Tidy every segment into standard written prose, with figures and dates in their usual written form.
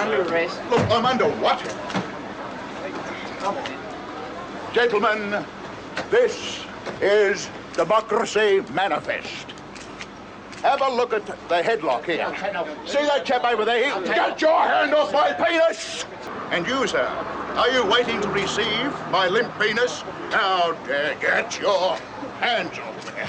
under arrest. Look, I'm under what? Gentlemen, this is Democracy Manifest. Have a look at the headlock here. See that chap over there? Get your hand off my penis! And you, sir, are you waiting to receive my limp penis? Now, get your hands off there.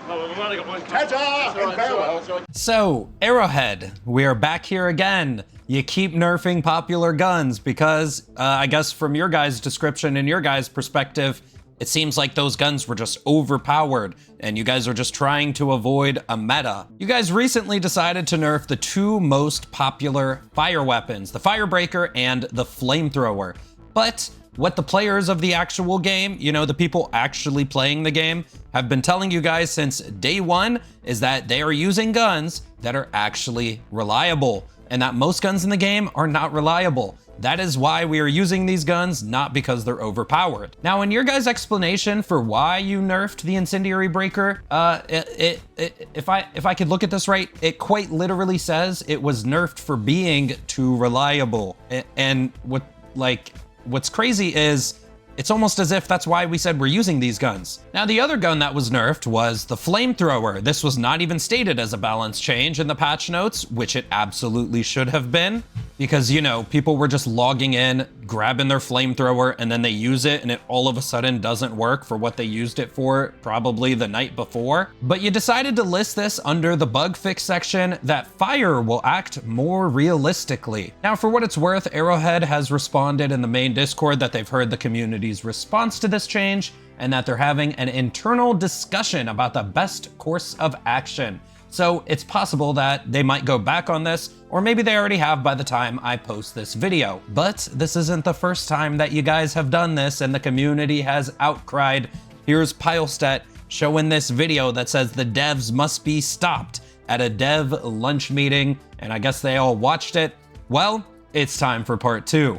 Ta-ta and farewell. So, Arrowhead, we are back here again. You keep nerfing popular guns because, I guess from your guys' description and your guys' perspective, it seems like those guns were just overpowered and you guys are just trying to avoid a meta. You guys recently decided to nerf the two most popular fire weapons, the Firebreaker and the Flamethrower. But what the players of the actual game, you know, the people actually playing the game, have been telling you guys since day one is that they are using guns that are actually reliable and that most guns in the game are not reliable. That is why we are using these guns, not because they're overpowered. Now, in your guys' explanation for why you nerfed the incendiary breaker, if I could look at this right, it quite literally says it was nerfed for being too reliable. And what's crazy is it's almost as if that's why we said we're using these guns. Now, the other gun that was nerfed was the Flamethrower. This was not even stated as a balance change in the patch notes, which it absolutely should have been. Because, you know, people were just logging in, grabbing their Flamethrower, and then they use it, and it all of a sudden doesn't work for what they used it for probably the night before. But you decided to list this under the bug fix section that fire will act more realistically. Now, for what it's worth, Arrowhead has responded in the main Discord that they've heard the community's response to this change, and that they're having an internal discussion about the best course of action. So it's possible that they might go back on this, or maybe they already have by the time I post this video. But this isn't the first time that you guys have done this and the community has outcried. Here's Pilestat showing this video that says the devs must be stopped at a dev lunch meeting, and I guess they all watched it. Well, it's time for part 2.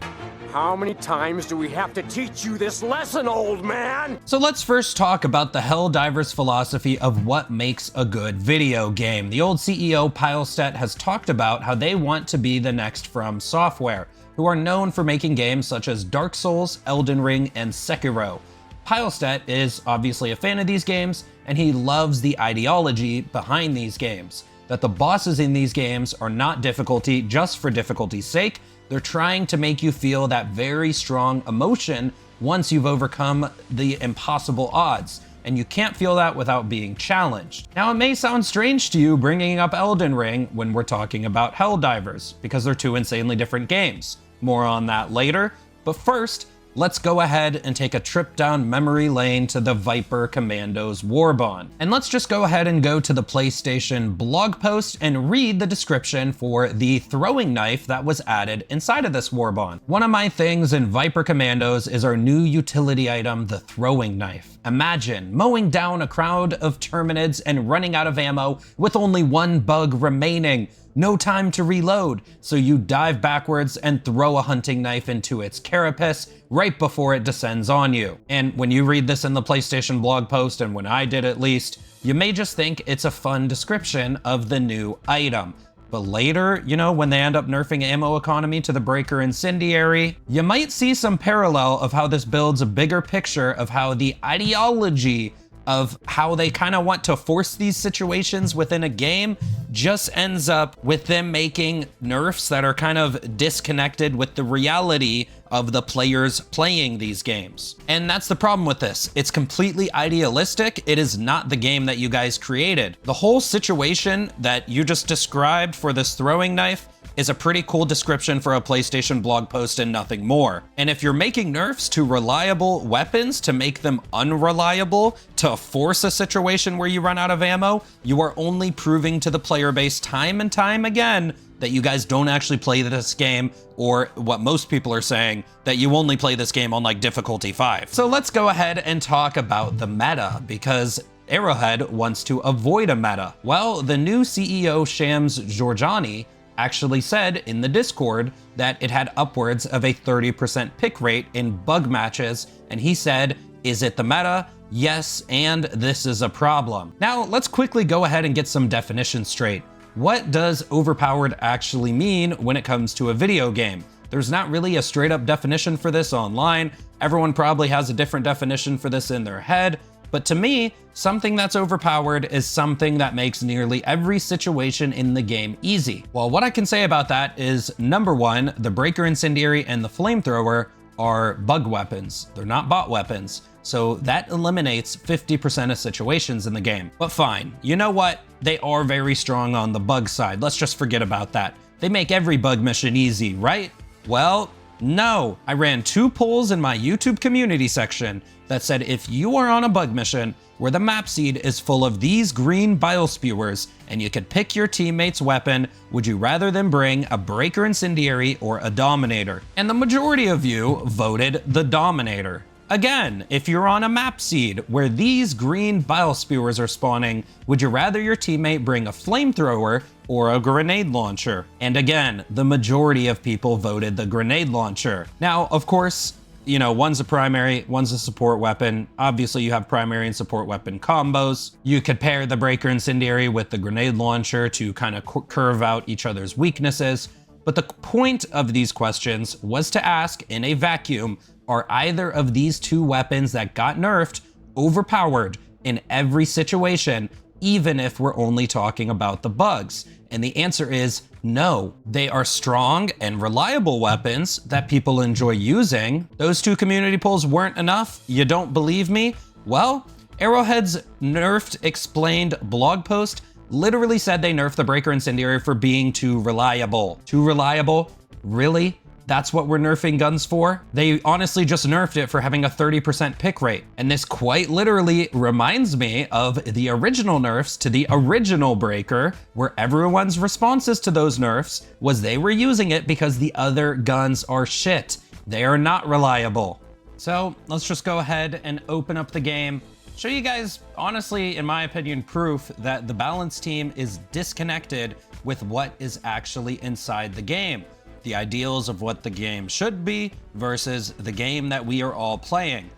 How many times do we have to teach you this lesson, old man? So let's first talk about the Helldivers philosophy of what makes a good video game. The old CEO Pilestat has talked about how they want to be the next From Software, who are known for making games such as Dark Souls, Elden Ring, and Sekiro. Pilestat is obviously a fan of these games, and he loves the ideology behind these games. That the bosses in these games are not difficulty just for difficulty's sake. They're trying to make you feel that very strong emotion once you've overcome the impossible odds, and you can't feel that without being challenged. Now, it may sound strange to you bringing up Elden Ring when we're talking about Helldivers, because they're two insanely different games. More on that later, but first, let's go ahead and take a trip down memory lane to the Viper Commandos Warbond. And let's just go ahead and go to the PlayStation blog post and read the description for the throwing knife that was added inside of this Warbond. One of my things in Viper Commandos is our new utility item, the throwing knife. Imagine mowing down a crowd of Terminids and running out of ammo with only one bug remaining. No time to reload, so you dive backwards and throw a hunting knife into its carapace right before it descends on you. And when you read this in the PlayStation blog post, and when I did at least, you may just think it's a fun description of the new item. But later, you know, when they end up nerfing ammo economy to the Breaker Incendiary, you might see some parallel of how this builds a bigger picture of how the ideology of how they kind of want to force these situations within a game just ends up with them making nerfs that are kind of disconnected with the reality of the players playing these games. And that's the problem with this. It's completely idealistic. It is not the game that you guys created. The whole situation that you just described for this throwing knife is a pretty cool description for a PlayStation blog post and nothing more. And if you're making nerfs to reliable weapons to make them unreliable, to force a situation where you run out of ammo, you are only proving to the player base time and time again that you guys don't actually play this game, or what most people are saying, that you only play this game on like difficulty 5. So let's go ahead and talk about the meta, because Arrowhead wants to avoid a meta. Well, the new CEO Shams Georgiani actually said in the Discord that it had upwards of a 30% pick rate in bug matches, and he said, is it the meta? Yes, and this is a problem. Now, let's quickly go ahead and get some definitions straight. what does overpowered actually mean when it comes to a video game? There's not really a straight up definition for this online. Everyone probably has a different definition for this in their head. But to me, something that's overpowered is something that makes nearly every situation in the game easy. Well, what I can say about that is, number one, the breaker, incendiary, and the flamethrower are bug weapons. They're not bot weapons. So that eliminates 50% of situations in the game. But fine, you know what? They are very strong on the bug side. Let's just forget about that. They make every bug mission easy, right? Well, no. I ran 2 polls in my YouTube community section that said if you are on a bug mission where the map seed is full of these green bile spewers and you could pick your teammate's weapon, would you rather than bring a breaker, incendiary, or a dominator? And the majority of you voted the dominator. Again, if you're on a map seed where these green bile spewers are spawning, would you rather your teammate bring a flamethrower or a grenade launcher? And again, the majority of people voted the grenade launcher. Now, of course, you know, one's a primary, one's a support weapon. Obviously, you have primary and support weapon combos. You could pair the breaker, incendiary with the grenade launcher to kind of curve out each other's weaknesses. But the point of these questions was to ask in a vacuum, are either of these 2 weapons that got nerfed overpowered in every situation, even if we're only talking about the bugs? And the answer is no. They are strong and reliable weapons that people enjoy using. Those 2 community polls weren't enough? You don't believe me? Well, Arrowhead's Nerfed Explained blog post literally said they nerfed the breaker, incendiary for being too reliable. Too reliable? Really? That's what we're nerfing guns for? They honestly just nerfed it for having a 30% pick rate. And this quite literally reminds me of the original nerfs to the original breaker, where everyone's responses to those nerfs was they were using it because the other guns are shit. They are not reliable. So let's just go ahead and open up the game. Show you guys, honestly, in my opinion, proof that the balance team is disconnected with what is actually inside the game. The ideals of what the game should be versus the game that we are all playing.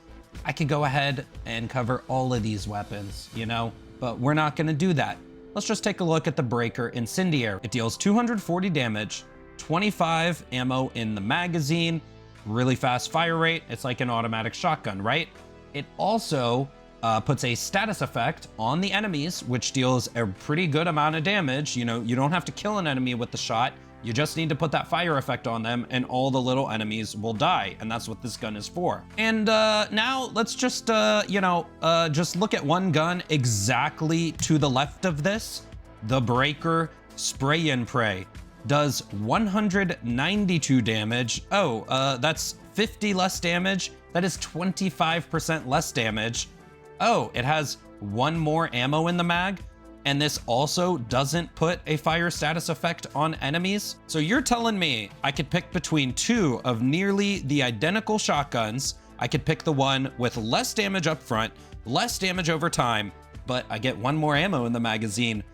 I could go ahead and cover all of these weapons, you know, but we're not gonna do that. Let's just take a look at the breaker, incendiary. It deals 240 damage, 25 ammo in the magazine, really fast fire rate. It's like an automatic shotgun, right? It also puts a status effect on the enemies, which deals a pretty good amount of damage. You know, you don't have to kill an enemy with the shot. You just need to put that fire effect on them and all the little enemies will die. And that's what this gun is for. And now let's just, just look at one gun exactly to the left of this. The breaker, spray and pray, does 192 damage. Oh, that's 50 less damage. That is 25% less damage. Oh, it has 1 more ammo in the mag. And this also doesn't put a fire status effect on enemies. So you're telling me I could pick between 2 of nearly the identical shotguns. I could pick the one with less damage up front, less damage over time, but I get 1 more ammo in the magazine.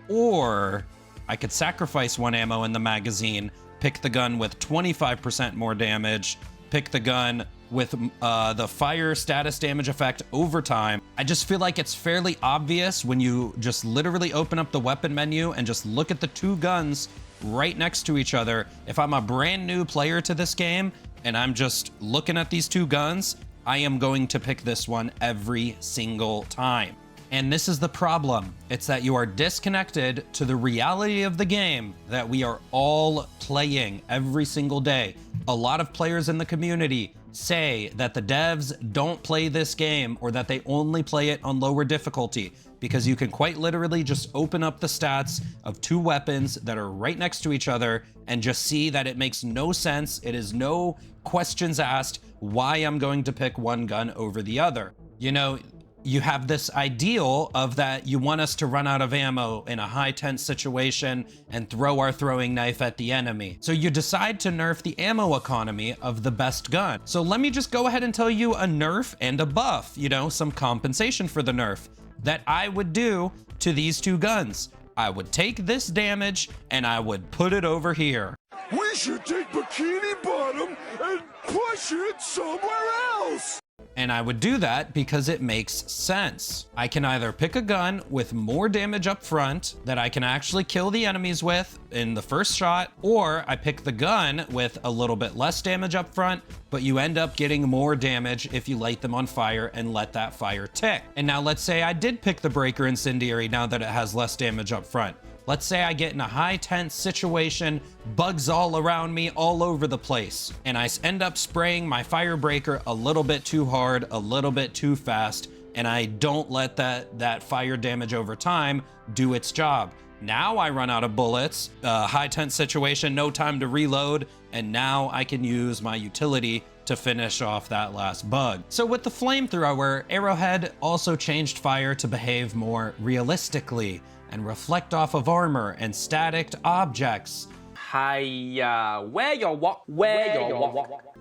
Or I could sacrifice 1 ammo in the magazine, pick the gun with 25% more damage, pick the gun with the fire status damage effect over time. I just feel like it's fairly obvious when you just literally open up the weapon menu and just look at the 2 guns right next to each other. If I'm a brand new player to this game and I'm just looking at these 2 guns, I am going to pick this one every single time. And this is the problem. It's that you are disconnected to the reality of the game that we are all playing every single day. A lot of players in the community say that the devs don't play this game or that they only play it on lower difficulty because you can quite literally just open up the stats of 2 weapons that are right next to each other and just see that it makes no sense. It is no questions asked why I'm going to pick one gun over the other. You know, you have this ideal of that you want us to run out of ammo in a high tense situation and throw our throwing knife at the enemy. So you decide to nerf the ammo economy of the best gun. So let me just go ahead and tell you a nerf and a buff, you know, some compensation for the nerf that I would do to these 2 guns. I would take this damage and I would put it over here. We should take Bikini Bottom and push it somewhere else. And I would do that because it makes sense. I can either pick a gun with more damage up front that I can actually kill the enemies with in the first shot, or I pick the gun with a little bit less damage up front, but you end up getting more damage if you light them on fire and let that fire tick. And now let's say I did pick the breaker incendiary now that it has less damage up front. Let's say I get in a high tense situation, bugs all around me all over the place, and I end up spraying my firebreaker a little bit too hard, a little bit too fast, and I don't let that fire damage over time do its job. Now I run out of bullets, high tense situation, no time to reload, and now I can use my utility to finish off that last bug. So with the flamethrower, Arrowhead also changed fire to behave more realistically and reflect off of armor and static objects. Where your walk?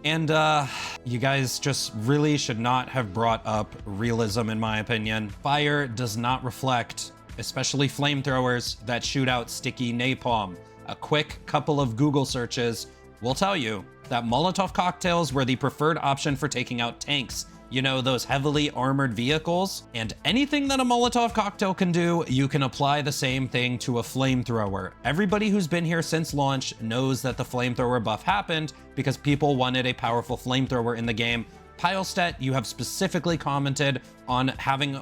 And you guys just really should not have brought up realism, in my opinion. Fire does not reflect, especially flamethrowers that shoot out sticky napalm. A quick couple of Google searches will tell you that Molotov cocktails were the preferred option for taking out tanks. You know, those heavily armored vehicles? And anything that a Molotov cocktail can do, you can apply the same thing to a flamethrower. Everybody who's been here since launch knows that the flamethrower buff happened because people wanted a powerful flamethrower in the game. Pilestet, you have specifically commented on having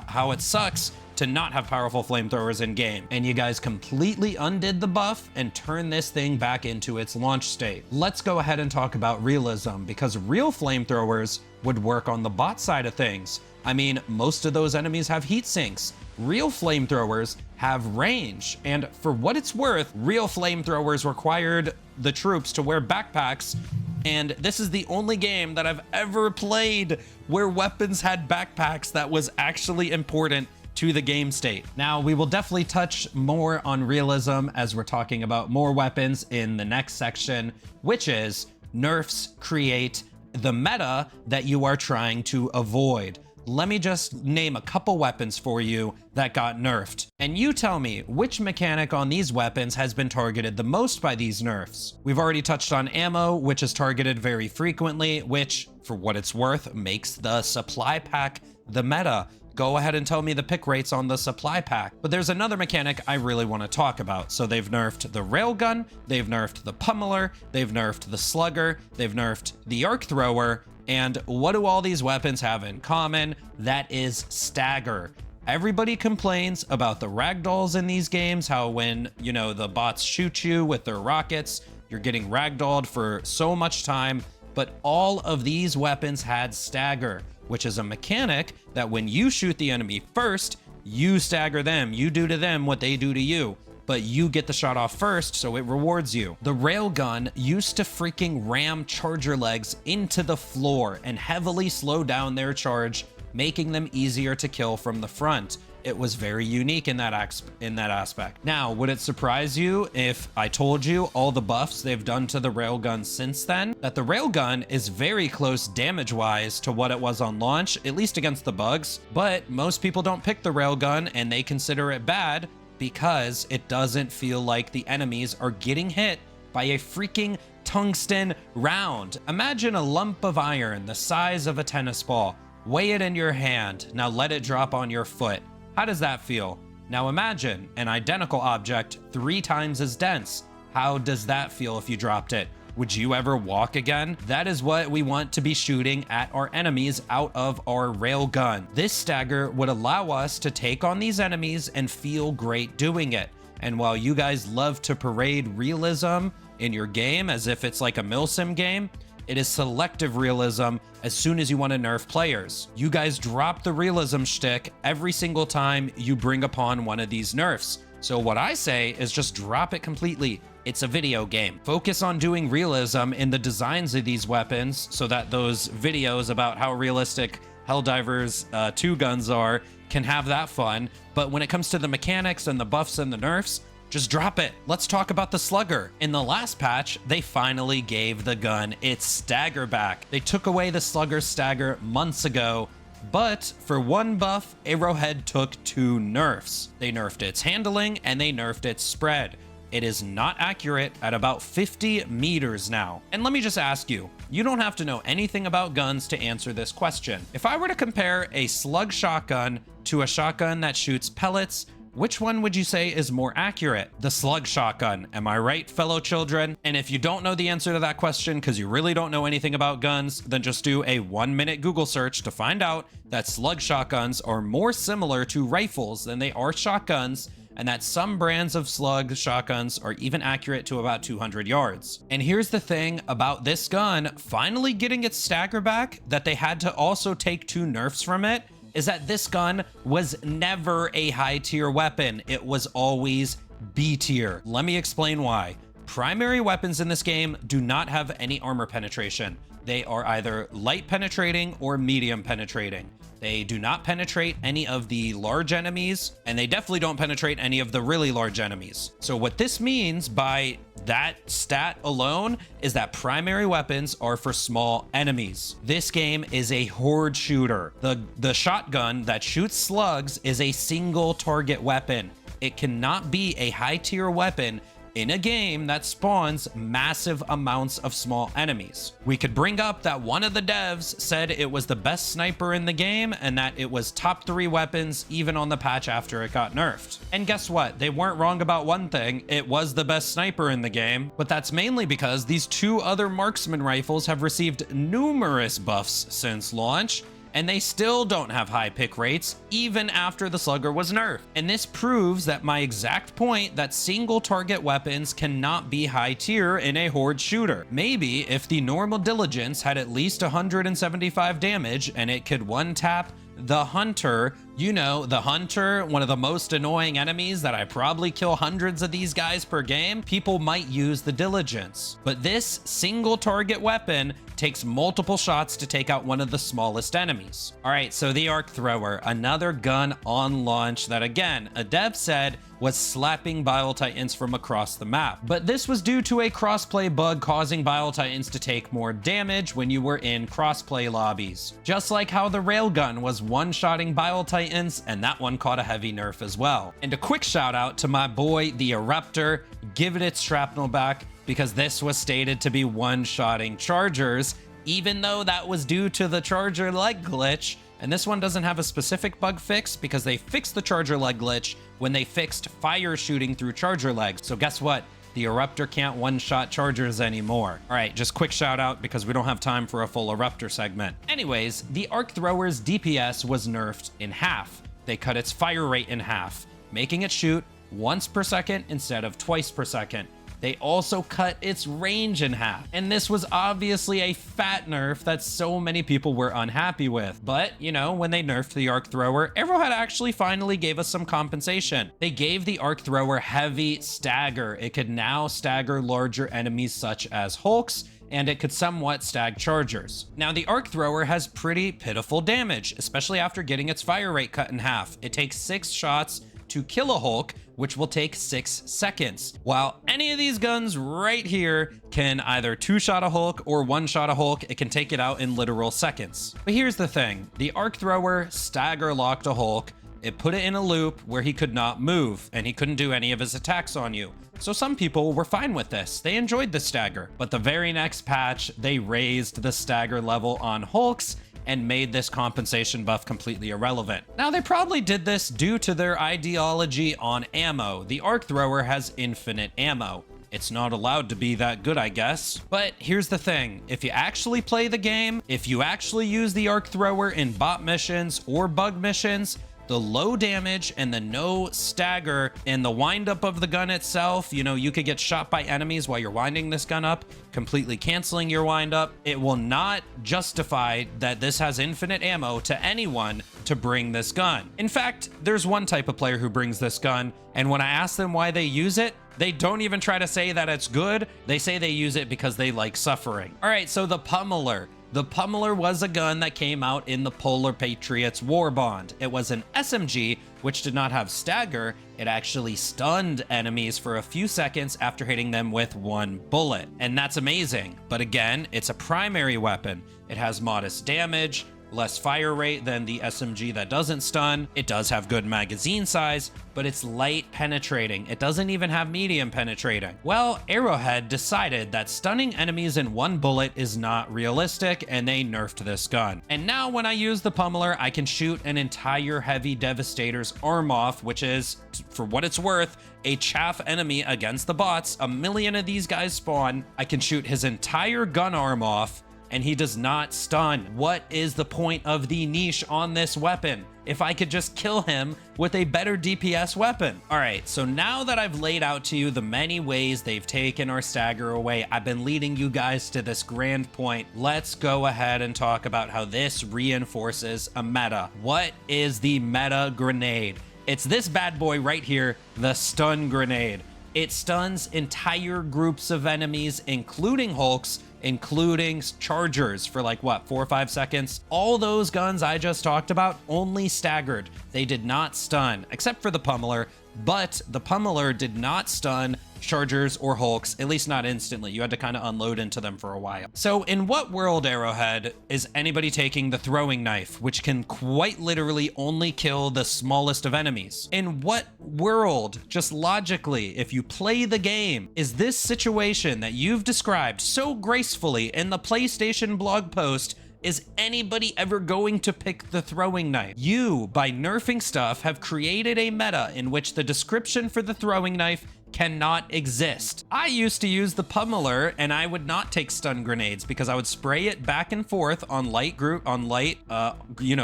how it sucks to not have powerful flamethrowers in game, and you guys completely undid the buff and turned this thing back into its launch state. Let's go ahead and talk about realism, because real flamethrowers would work on the bot side of things. I mean, most of those enemies have heat sinks. Real flamethrowers have range, and for what it's worth, real flamethrowers required the troops to wear backpacks, and this is the only game that I've ever played where weapons had backpacks that was actually important to the game state. Now, we will definitely touch more on realism as we're talking about more weapons in the next section, which is nerfs create the meta that you are trying to avoid. Let me just name a couple weapons for you that got nerfed, and you tell me which mechanic on these weapons has been targeted the most by these nerfs. We've already touched on ammo, which is targeted very frequently, which, for what it's worth, makes the supply pack the meta. Go ahead and tell me the pick rates on the supply pack. But there's another mechanic I really want to talk about. So they've nerfed the railgun, they've nerfed the pummeler, they've nerfed the slugger, they've nerfed the arc thrower, and what do all these weapons have in common? That is Stagger. Everybody complains about the ragdolls in these games, how when, you know, the bots shoot you with their rockets, you're getting ragdolled for so much time, but all of these weapons had Stagger, which is a mechanic that when you shoot the enemy first, you stagger them, you do to them what they do to you, but you get the shot off first, so it rewards you. The railgun used to freaking ram charger legs into the floor and heavily slow down their charge, making them easier to kill from the front. It was very unique in that aspect. Now, would it surprise you if I told you all the buffs they've done to the railgun since then? That the railgun is very close damage-wise to what it was on launch, at least against the bugs, but most people don't pick the railgun and they consider it bad because it doesn't feel like the enemies are getting hit by a freaking tungsten round. Imagine a lump of iron the size of a tennis ball. Weigh it in your hand, now let it drop on your foot. How does that feel? Now imagine an identical object 3 times as dense. How does that feel if you dropped it? Would you ever walk again? That is what we want to be shooting at our enemies out of our railgun. This stagger would allow us to take on these enemies and feel great doing it. And while you guys love to parade realism in your game as if it's like a milsim game, it is selective realism as soon as you want to nerf players. You guys drop the realism shtick every single time you bring upon one of these nerfs. So what I say is just drop it completely. It's a video game. Focus on doing realism in the designs of these weapons so that those videos about how realistic Helldivers 2 guns are can have that fun. But when it comes to the mechanics and the buffs and the nerfs, just drop it. Let's talk about the Slugger. In the last patch, they finally gave the gun its stagger back. They took away the Slugger stagger months ago, but for one buff, Arrowhead took 2 nerfs. They nerfed its handling and they nerfed its spread. it is not accurate at about 50 meters now. And let me just ask you, you don't have to know anything about guns to answer this question. If I were to compare a slug shotgun to a shotgun that shoots pellets, which one would you say is more accurate? The slug shotgun. Am I right, fellow children? And if you don't know the answer to that question because you really don't know anything about guns, then just do a 1-minute Google search to find out that slug shotguns are more similar to rifles than they are shotguns, and that some brands of slug shotguns are even accurate to about 200 yards. And here's the thing about this gun finally getting its stagger back that they had to also take 2 nerfs from it, is that this gun was never a high tier weapon. It was always B tier. Let me explain why. Primary weapons in this game do not have any armor penetration. They are either light penetrating or medium penetrating. They do not penetrate any of the large enemies, and they definitely don't penetrate any of the really large enemies. So what this means by that stat alone is that primary weapons are for small enemies. This game is a horde shooter. The shotgun that shoots slugs is a single target weapon. It cannot be a high tier weapon in a game that spawns massive amounts of small enemies. We could bring up that one of the devs said it was the best sniper in the game and that it was top 3 weapons even on the patch after it got nerfed. And guess what? They weren't wrong about one thing. It was the best sniper in the game, but that's mainly because these 2 other marksman rifles have received numerous buffs since launch, and they still don't have high pick rates even after the Slugger was nerfed. And this proves that my exact point that single target weapons cannot be high tier in a horde shooter. Maybe if the normal diligence had at least 175 damage and it could one tap the hunter, you know, the hunter, one of the most annoying enemies that I probably kill hundreds of these guys per game, people might use the diligence. But this single target weapon takes multiple shots to take out one of the smallest enemies. All right, so the arc thrower, another gun on launch that, again, a dev said was slapping Bile Titans from across the map. But this was due to a crossplay bug causing Bile Titans to take more damage when you were in crossplay lobbies. Just like how the railgun was one-shotting Bile Titans, and that one caught a heavy nerf as well. And a quick shout out to my boy, the Eruptor, give it its shrapnel back, because this was stated to be one-shotting chargers, even though that was due to the charger leg glitch. And this one doesn't have a specific bug fix because they fixed the charger leg glitch when they fixed fire shooting through charger legs. So guess what? The Eruptor can't one-shot chargers anymore. All right, just quick shout out because we don't have time for a full Eruptor segment. Anyways, the arc thrower's DPS was nerfed in half. They cut its fire rate in half, making it shoot once per second instead of twice per second. They also cut its range in half. And this was obviously a fat nerf that so many people were unhappy with. But, you know, when they nerfed the arc thrower, Arrowhead actually finally gave us some compensation. They gave the arc thrower heavy stagger. It could now stagger larger enemies such as Hulks, and it could somewhat stag chargers. Now, the arc thrower has pretty pitiful damage, especially after getting its fire rate cut in half. It takes 6 shots to kill a Hulk, which will take 6 seconds. While any of these guns right here can either 2-shot a Hulk or 1-shot a Hulk, it can take it out in literal seconds. But here's the thing, the arc thrower stagger locked a Hulk. It put it in a loop where he could not move and he couldn't do any of his attacks on you. So some people were fine with this. They enjoyed the stagger. But the very next patch, they raised the stagger level on Hulks and made this compensation buff completely irrelevant. Now, they probably did this due to their ideology on ammo. The arc thrower has infinite ammo. It's not allowed to be that good, I guess. But here's the thing, if you actually play the game, if you actually use the arc thrower in bot missions or bug missions, the low damage and the no stagger and the windup of the gun itself, you know, you could get shot by enemies while you're winding this gun up, completely canceling your windup. It will not justify that this has infinite ammo to anyone to bring this gun. In fact, there's one type of player who brings this gun, and when I ask them why they use it, they don't even try to say that it's good. They say they use it because they like suffering. All right, so the Pummeler. The Pummeler was a gun that came out in the Polar Patriots War Bond. It was an SMG, which did not have stagger. It actually stunned enemies for a few seconds after hitting them with 1 bullet. And that's amazing. But again, it's a primary weapon. It has modest damage, less fire rate than the SMG that doesn't stun. It does have good magazine size, but it's light penetrating. It doesn't even have medium penetrating. Well, Arrowhead decided that stunning enemies in one bullet is not realistic, and they nerfed this gun. And now when I use the pummeler, I can shoot an entire heavy Devastator's arm off, which is, for what it's worth, a chaff enemy against the bots. 1 million of these guys spawn. I can shoot his entire gun arm off, and he does not stun. What is the point of the niche on this weapon if I could just kill him with a better DPS weapon? All right, so now that I've laid out to you the many ways they've taken our Stagger away, I've been leading you guys to this grand point. Let's go ahead and talk about how this reinforces a meta. What is the meta grenade? It's this bad boy right here, the stun grenade. It stuns entire groups of enemies, including Hulks, including chargers for like what, 4 or 5 seconds. All those guns I just talked about only staggered. They did not stun, except for the pummeler, but the pummeler did not stun chargers or Hulks, at least not instantly. You had to kind of unload into them for a while. So in what world, Arrowhead, is anybody taking the throwing knife, which can quite literally only kill the smallest of enemies? In what world, just logically, if you play the game, is this situation that you've described so gracefully in the PlayStation blog post, is anybody ever going to pick the throwing knife? You, by nerfing stuff, have created a meta in which the description for the throwing knife cannot exist. I used to use the pummeler, and I would not take stun grenades because I would spray it back and forth on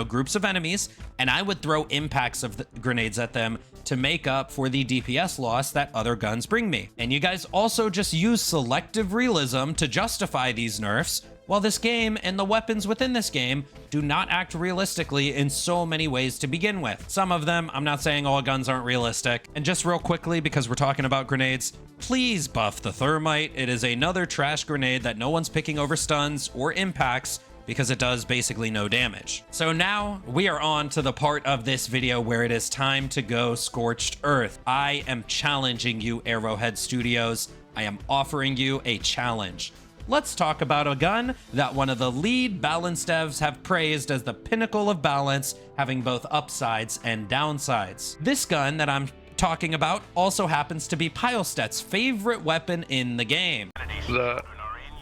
groups of enemies, and I would throw impacts of the grenades at them to make up for the DPS loss that other guns bring me. And you guys also just use selective realism to justify these nerfs, while this game and the weapons within this game do not act realistically in so many ways to begin with. Some of them, I'm not saying all guns aren't realistic. And just real quickly, because we're talking about grenades, please buff the thermite. It is another trash grenade that no one's picking over stuns or impacts because it does basically no damage. So now we are on to the part of this video where it is time to go scorched earth. I am challenging you, Arrowhead Studios. I am offering you a challenge. Let's talk about a gun that one of the lead balance devs have praised as the pinnacle of balance, having both upsides and downsides. This gun that I'm talking about also happens to be Pilestet's favorite weapon in the game. The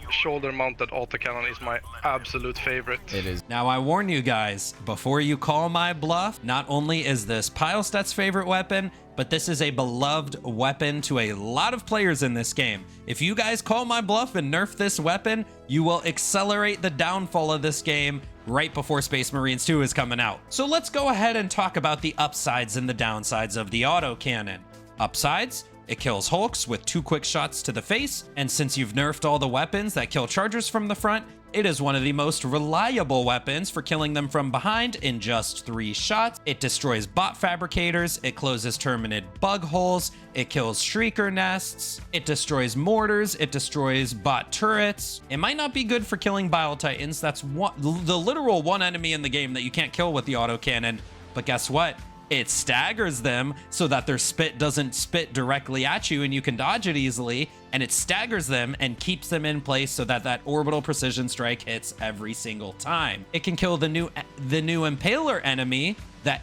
shoulder-mounted autocannon is my absolute favorite. It is. Now, I warn you guys, before you call my bluff, not only is this Pilestet's favorite weapon, but this is a beloved weapon to a lot of players in this game. If you guys call my bluff and nerf this weapon, you will accelerate the downfall of this game right before Space Marines 2 is coming out. So let's go ahead and talk about the upsides and the downsides of the autocannon. Upsides: it kills Hulks with 2 quick shots to the face, and since you've nerfed all the weapons that kill chargers from the front, it is one of the most reliable weapons for killing them from behind in just 3 shots. It destroys bot fabricators, it closes terminid bug holes, it kills shrieker nests, it destroys mortars, it destroys bot turrets. It might not be good for killing bile titans, that's the literal one enemy in the game that you can't kill with the autocannon, but guess what? It staggers them so that their spit doesn't spit directly at you and you can dodge it easily, and it staggers them and keeps them in place so that that orbital precision strike hits every single time. It can kill the new impaler enemy,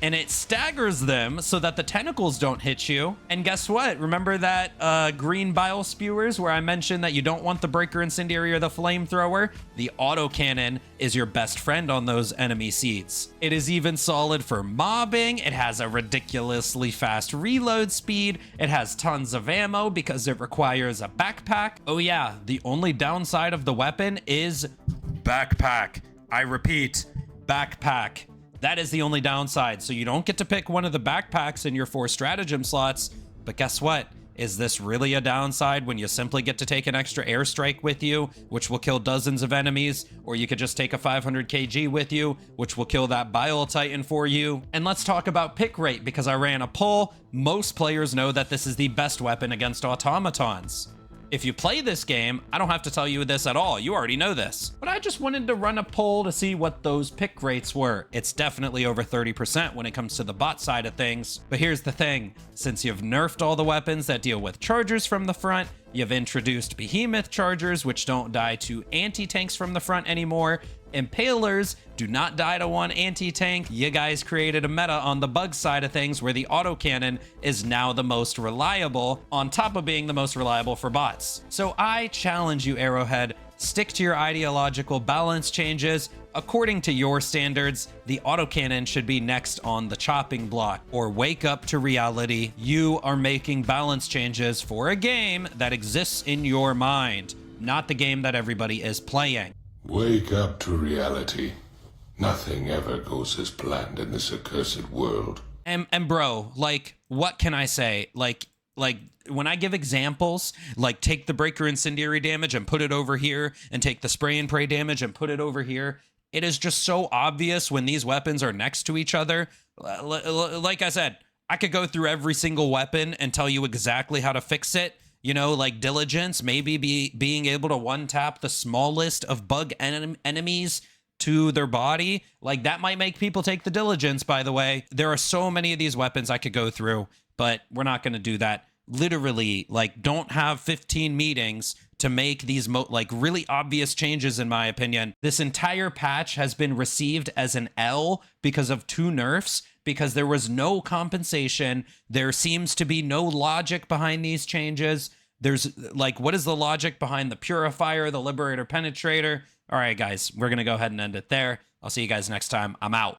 and it staggers them so that the tentacles don't hit you. And guess what? Remember that green bile spewers where I mentioned that you don't want the breaker, incendiary, or the flamethrower? The autocannon is your best friend on those enemy seeds. It is even solid for mobbing. It has a ridiculously fast reload speed. It has tons of ammo because it requires a backpack. Oh yeah, the only downside of the weapon is backpack. I repeat, backpack. That is the only downside. So you don't get to pick one of the backpacks in your 4 stratagem slots. But guess what? Is this really a downside when you simply get to take an extra airstrike with you, which will kill dozens of enemies? Or you could just take a 500 kg with you, which will kill that bile titan for you. And let's talk about pick rate, because I ran a poll. Most players know that this is the best weapon against automatons. If you play this game, I don't have to tell you this at all. You already know this. But I just wanted to run a poll to see what those pick rates were. It's definitely over 30% when it comes to the bot side of things. But here's the thing. Since you've nerfed all the weapons that deal with chargers from the front, You've introduced behemoth chargers, which don't die to anti-tanks from the front anymore. Impalers do not die to one anti-tank. You guys created a meta on the bug side of things where the autocannon is now the most reliable, on top of being the most reliable for bots. So I challenge you, Arrowhead, stick to your ideological balance changes. According to your standards, the autocannon should be next on the chopping block, or wake up to reality. You are making balance changes for a game that exists in your mind, not the game that everybody is playing. Wake up to reality. Nothing ever goes as planned in this accursed world. And bro, like, what can I say? Like when I give examples, like take the breaker incendiary damage and put it over here, and take the spray and pray damage and put it over here, it is just so obvious when these weapons are next to each other. Like I said, I could go through every single weapon and tell you exactly how to fix it. You know, like diligence, maybe being able to one-tap the smallest of bug enemies to their body. Like, that might make people take the diligence, by the way. There are so many of these weapons I could go through, but we're not going to do that. Literally, like, don't have 15 meetings to make these really obvious changes, in my opinion. This entire patch has been received as an L because of 2 nerfs, because there was no compensation. There seems to be no logic behind these changes. There's like, what is the logic behind the Purifier, the Liberator Penetrator? All right, guys, we're going to go ahead and end it there. I'll see you guys next time. I'm out.